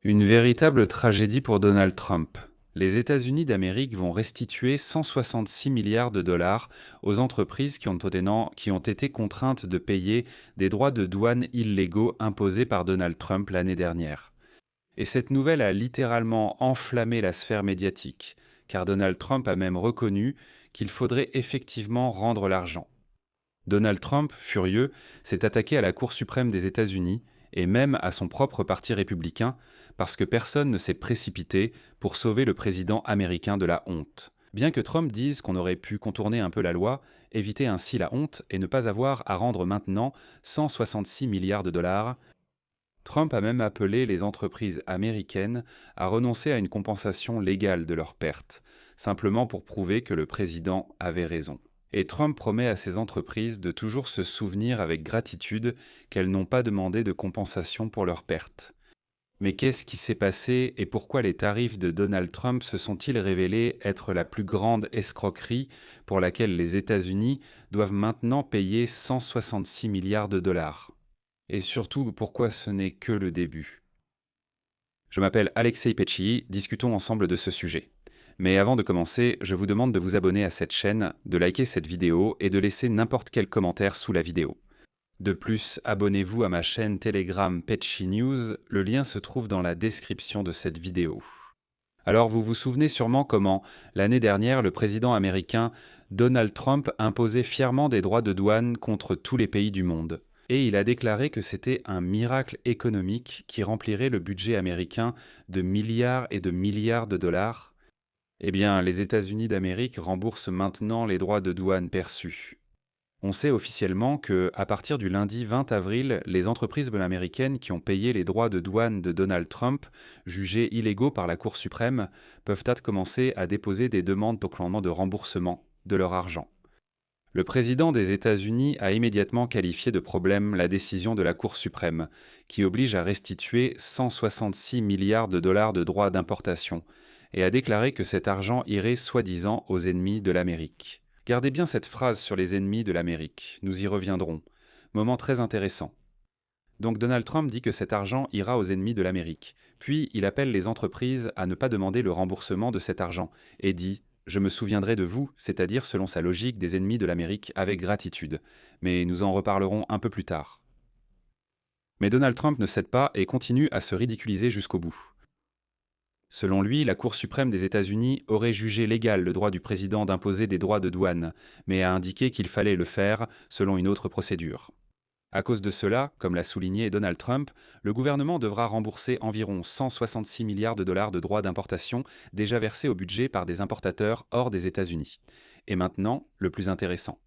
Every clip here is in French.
Une véritable tragédie pour Donald Trump. Les États-Unis d'Amérique vont restituer 166 milliards de dollars aux entreprises qui ont été contraintes de payer des droits de douane illégaux imposés par Donald Trump l'année dernière. Et cette nouvelle a littéralement enflammé la sphère médiatique, car Donald Trump a même reconnu qu'il faudrait effectivement rendre l'argent. Donald Trump, furieux, s'est attaqué à la Cour suprême des États-Unis et même à son propre parti républicain parce que personne ne s'est précipité pour sauver le président américain de la honte. Bien que Trump dise qu'on aurait pu contourner un peu la loi, éviter ainsi la honte et ne pas avoir à rendre maintenant 166 milliards de dollars, Trump a même appelé les entreprises américaines à renoncer à une compensation légale de leurs pertes, simplement pour prouver que le président avait raison. Et Trump promet à ces entreprises de toujours se souvenir avec gratitude qu'elles n'ont pas demandé de compensation pour leurs pertes. Mais qu'est-ce qui s'est passé et pourquoi les tarifs de Donald Trump se sont-ils révélés être la plus grande escroquerie pour laquelle les États-Unis doivent maintenant payer 166 milliards de dollars? Et surtout, pourquoi ce n'est que le début? Je m'appelle Alexei Pecci, discutons ensemble de ce sujet. Mais avant de commencer, je vous demande de vous abonner à cette chaîne, de liker cette vidéo et de laisser n'importe quel commentaire sous la vidéo. De plus, abonnez-vous à ma chaîne Telegram Pecci News, le lien se trouve dans la description de cette vidéo. Alors vous vous souvenez sûrement comment, l'année dernière, le président américain Donald Trump imposait fièrement des droits de douane contre tous les pays du monde. Et il a déclaré que c'était un miracle économique qui remplirait le budget américain de milliards et de milliards de dollars. Eh bien, les États-Unis d'Amérique remboursent maintenant les droits de douane perçus. On sait officiellement que, à partir du lundi 20 avril, les entreprises américaines qui ont payé les droits de douane de Donald Trump, jugés illégaux par la Cour suprême, peuvent commencer à déposer des demandes proclamant de remboursement de leur argent. Le président des États-Unis a immédiatement qualifié de problème la décision de la Cour suprême, qui oblige à restituer 166 milliards de dollars de droits d'importation, et a déclaré que cet argent irait soi-disant aux ennemis de l'Amérique. Gardez bien cette phrase sur les ennemis de l'Amérique, nous y reviendrons. Moment très intéressant. Donc Donald Trump dit que cet argent ira aux ennemis de l'Amérique, puis il appelle les entreprises à ne pas demander le remboursement de cet argent, et dit « Je me souviendrai de vous », c'est-à-dire selon sa logique des ennemis de l'Amérique, avec gratitude. Mais nous en reparlerons un peu plus tard. Mais Donald Trump ne cède pas et continue à se ridiculiser jusqu'au bout. Selon lui, la Cour suprême des États-Unis aurait jugé légal le droit du président d'imposer des droits de douane, mais a indiqué qu'il fallait le faire selon une autre procédure. À cause de cela, comme l'a souligné Donald Trump, le gouvernement devra rembourser environ 166 milliards de dollars de droits d'importation déjà versés au budget par des importateurs hors des États-Unis. Et maintenant, le plus intéressant.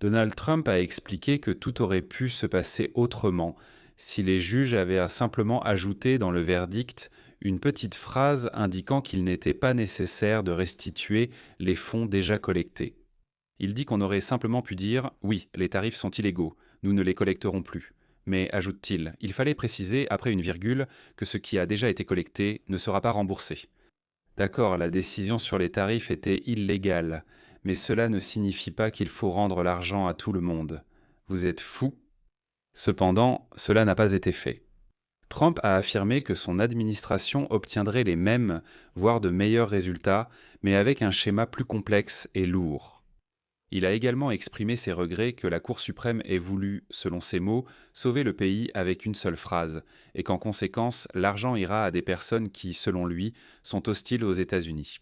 Donald Trump a expliqué que tout aurait pu se passer autrement si les juges avaient simplement ajouté dans le verdict une petite phrase indiquant qu'il n'était pas nécessaire de restituer les fonds déjà collectés. Il dit qu'on aurait simplement pu dire « Oui, les tarifs sont illégaux, nous ne les collecterons plus ». Mais, ajoute-t-il, il fallait préciser, après une virgule, que ce qui a déjà été collecté ne sera pas remboursé. D'accord, la décision sur les tarifs était illégale, mais cela ne signifie pas qu'il faut rendre l'argent à tout le monde. Vous êtes fous? Cependant, cela n'a pas été fait. Trump a affirmé que son administration obtiendrait les mêmes, voire de meilleurs résultats, mais avec un schéma plus complexe et lourd. Il a également exprimé ses regrets que la Cour suprême ait voulu, selon ses mots, sauver le pays avec une seule phrase, et qu'en conséquence, l'argent ira à des personnes qui, selon lui, sont hostiles aux États-Unis.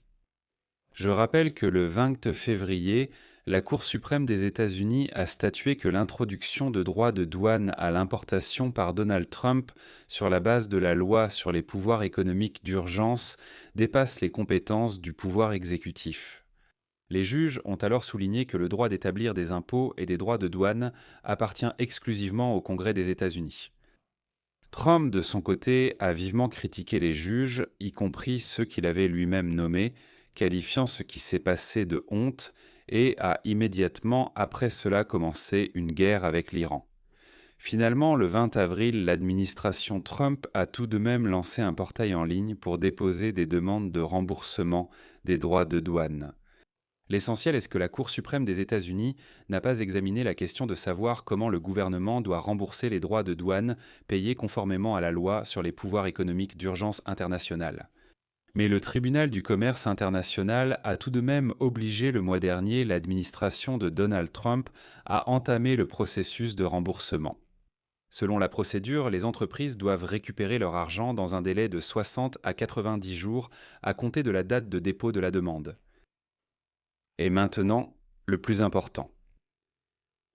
Je rappelle que le 20 février, la Cour suprême des États-Unis a statué que l'introduction de droits de douane à l'importation par Donald Trump sur la base de la loi sur les pouvoirs économiques d'urgence dépasse les compétences du pouvoir exécutif. Les juges ont alors souligné que le droit d'établir des impôts et des droits de douane appartient exclusivement au Congrès des États-Unis. Trump, de son côté, a vivement critiqué les juges, y compris ceux qu'il avait lui-même nommés, qualifiant ce qui s'est passé de honte et a immédiatement après cela commencé une guerre avec l'Iran. Finalement, le 20 avril, l'administration Trump a tout de même lancé un portail en ligne pour déposer des demandes de remboursement des droits de douane. L'essentiel est que la Cour suprême des États-Unis n'a pas examiné la question de savoir comment le gouvernement doit rembourser les droits de douane payés conformément à la loi sur les pouvoirs économiques d'urgence internationale. Mais le tribunal du commerce international a tout de même obligé le mois dernier l'administration de Donald Trump à entamer le processus de remboursement. Selon la procédure, les entreprises doivent récupérer leur argent dans un délai de 60 à 90 jours à compter de la date de dépôt de la demande. Et maintenant, le plus important.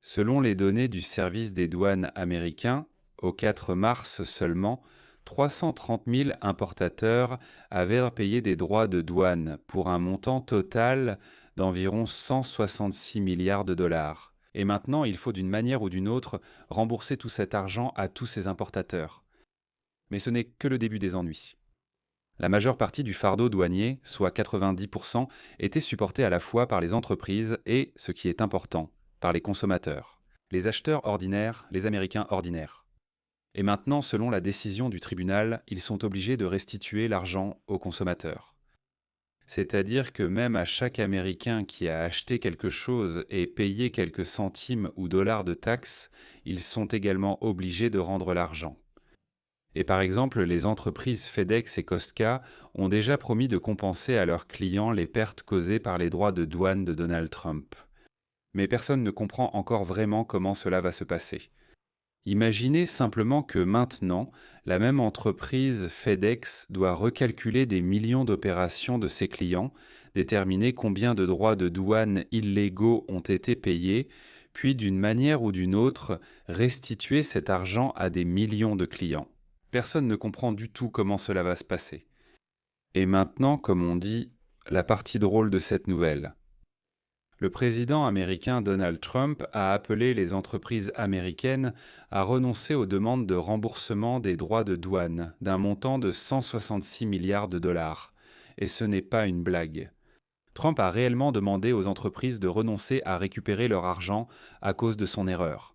Selon les données du service des douanes américain, au 4 mars seulement, 330 000 importateurs avaient payé des droits de douane pour un montant total d'environ 166 milliards de dollars. Et maintenant, il faut d'une manière ou d'une autre rembourser tout cet argent à tous ces importateurs. Mais ce n'est que le début des ennuis. La majeure partie du fardeau douanier, soit 90%, était supportée à la fois par les entreprises et, ce qui est important, par les consommateurs, les acheteurs ordinaires, les Américains ordinaires. Et maintenant, selon la décision du tribunal, ils sont obligés de restituer l'argent aux consommateurs. C'est-à-dire que même à chaque Américain qui a acheté quelque chose et payé quelques centimes ou dollars de taxes, ils sont également obligés de rendre l'argent. Et par exemple, les entreprises FedEx et Costco ont déjà promis de compenser à leurs clients les pertes causées par les droits de douane de Donald Trump. Mais personne ne comprend encore vraiment comment cela va se passer. Imaginez simplement que maintenant, la même entreprise FedEx doit recalculer des millions d'opérations de ses clients, déterminer combien de droits de douane illégaux ont été payés, puis d'une manière ou d'une autre, restituer cet argent à des millions de clients. Personne ne comprend du tout comment cela va se passer. Et maintenant, comme on dit, la partie drôle de cette nouvelle. Le président américain Donald Trump a appelé les entreprises américaines à renoncer aux demandes de remboursement des droits de douane d'un montant de 166 milliards de dollars. Et ce n'est pas une blague. Trump a réellement demandé aux entreprises de renoncer à récupérer leur argent à cause de son erreur.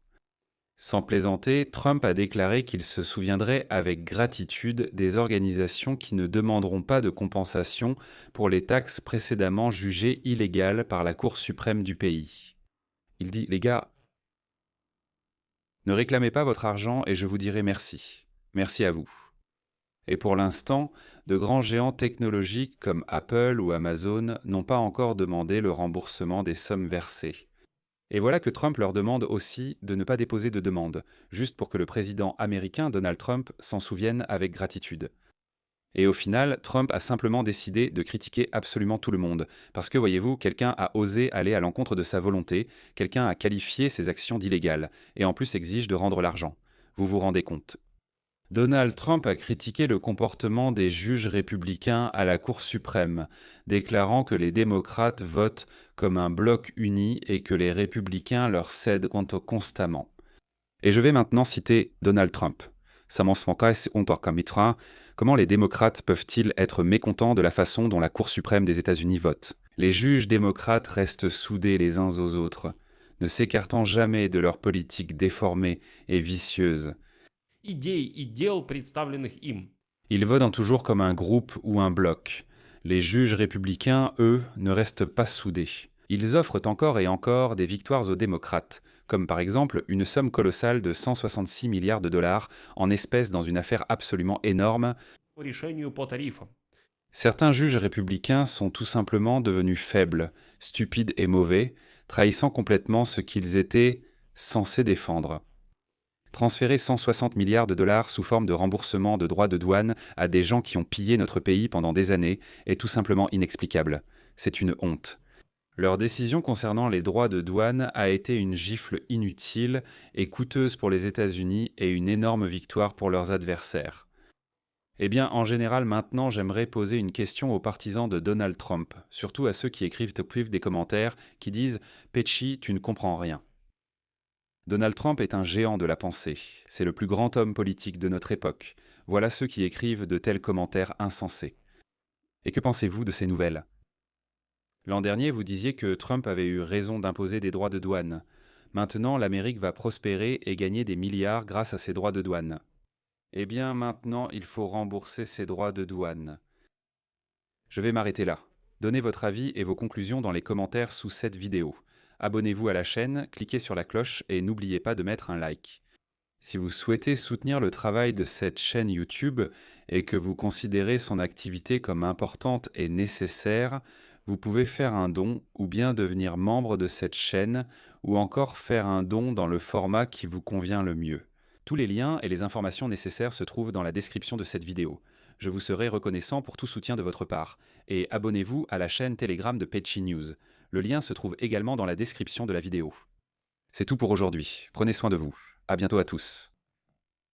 Sans plaisanter, Trump a déclaré qu'il se souviendrait avec gratitude des organisations qui ne demanderont pas de compensation pour les taxes précédemment jugées illégales par la Cour suprême du pays. Il dit « Les gars, ne réclamez pas votre argent et je vous dirai merci. Merci à vous. » Et pour l'instant, de grands géants technologiques comme Apple ou Amazon n'ont pas encore demandé le remboursement des sommes versées. Et voilà que Trump leur demande aussi de ne pas déposer de demande, juste pour que le président américain Donald Trump s'en souvienne avec gratitude. Et au final, Trump a simplement décidé de critiquer absolument tout le monde, parce que, voyez-vous, quelqu'un a osé aller à l'encontre de sa volonté, quelqu'un a qualifié ses actions d'illégales, et en plus exige de rendre l'argent. Vous vous rendez compte ? Donald Trump a critiqué le comportement des juges républicains à la Cour suprême, déclarant que les démocrates votent comme un bloc uni et que les républicains leur cèdent constamment. Et je vais maintenant citer Donald Trump. Comment les démocrates peuvent-ils être mécontents de la façon dont la Cour suprême des États-Unis vote ? Les juges démocrates restent soudés les uns aux autres, ne s'écartant jamais de leur politique déformée et vicieuse. Ils votent toujours comme un groupe ou un bloc. Les juges républicains, eux, ne restent pas soudés. Ils offrent encore et encore des victoires aux démocrates, comme par exemple une somme colossale de 166 milliards de dollars en espèces dans une affaire absolument énorme. Certains juges républicains sont tout simplement devenus faibles, stupides et mauvais, trahissant complètement ce qu'ils étaient censés défendre. Transférer 160 milliards de dollars sous forme de remboursement de droits de douane à des gens qui ont pillé notre pays pendant des années est tout simplement inexplicable. C'est une honte. Leur décision concernant les droits de douane a été une gifle inutile et coûteuse pour les États-Unis et une énorme victoire pour leurs adversaires. Eh bien, en général, maintenant, j'aimerais poser une question aux partisans de Donald Trump, surtout à ceux qui écrivent des commentaires qui disent « Pecci, tu ne comprends rien ». Donald Trump est un géant de la pensée. C'est le plus grand homme politique de notre époque. Voilà ceux qui écrivent de tels commentaires insensés. Et que pensez-vous de ces nouvelles ? L'an dernier, vous disiez que Trump avait eu raison d'imposer des droits de douane. Maintenant, l'Amérique va prospérer et gagner des milliards grâce à ces droits de douane. Eh bien, maintenant, il faut rembourser ces droits de douane. Je vais m'arrêter là. Donnez votre avis et vos conclusions dans les commentaires sous cette vidéo. Abonnez-vous à la chaîne, cliquez sur la cloche et n'oubliez pas de mettre un like. Si vous souhaitez soutenir le travail de cette chaîne YouTube et que vous considérez son activité comme importante et nécessaire, vous pouvez faire un don ou bien devenir membre de cette chaîne ou encore faire un don dans le format qui vous convient le mieux. Tous les liens et les informations nécessaires se trouvent dans la description de cette vidéo. Je vous serai reconnaissant pour tout soutien de votre part. Et abonnez-vous à la chaîne Telegram de Peachy News. Le lien se trouve également dans la description de la vidéo. C'est tout pour aujourd'hui. Prenez soin de vous. À bientôt à tous.